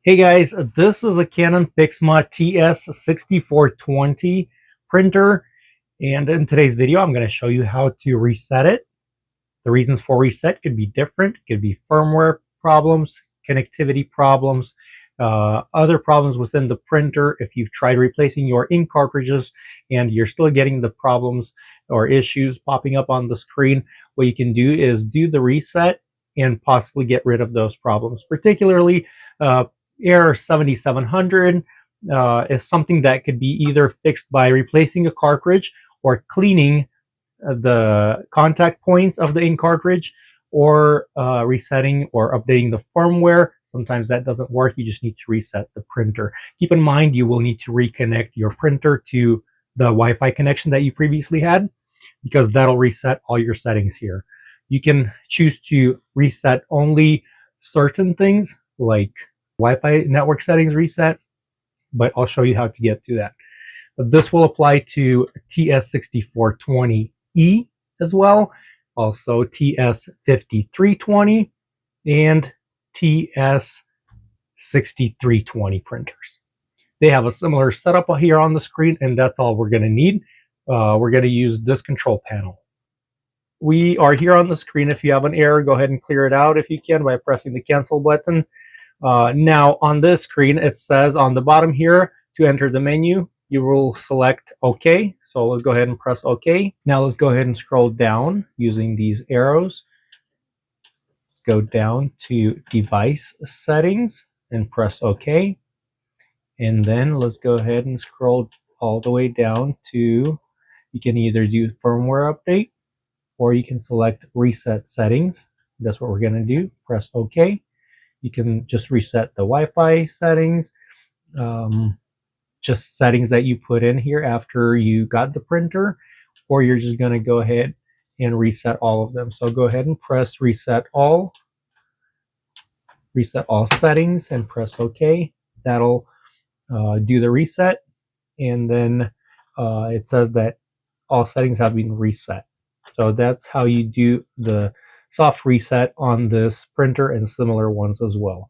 Hey guys, this is a Canon PIXMA TS6420 printer, and in today's video I'm going to show you how to reset it. The reasons for reset could be different. It could be firmware problems, connectivity problems, other problems within the printer. If you've tried replacing your ink cartridges and you're still getting the problems or issues popping up on the screen, what you can do is do the reset and possibly get rid of those problems. Particularly error 7700 is something that could be either fixed by replacing a cartridge or cleaning the contact points of the ink cartridge, or resetting or updating the firmware. Sometimes that doesn't work. You just need to reset the printer. Keep in mind, you will need to reconnect your printer to the Wi-Fi connection that you previously had, because that'll reset all your settings here. You can choose to reset only certain things like Wi-Fi network settings reset, but I'll show you how to get to that. This will apply to TS6420e as well, also TS5320 and TS6320 printers. They have a similar setup here on the screen, and that's all we're going to need. We're going to use this control panel. We are here on the screen. If you have an error, go ahead and clear it out if you can by pressing the cancel button. Now on this screen, it says on the bottom here, to enter the menu, you will select OK. So let's go ahead and press OK. Now let's go ahead and scroll down using these arrows. Let's go down to device settings and press OK. And then let's go ahead and scroll all the way down to, you can either do firmware update or you can select reset settings. That's what we're going to do. Press OK. You can just reset the Wi-Fi settings, just settings that you put in here after you got the printer, or you're just going to go ahead and reset all of them. So go ahead and press reset all settings and press OK. That'll do the reset, and then it says that all settings have been reset. So that's how you do the soft reset on this printer and similar ones as well.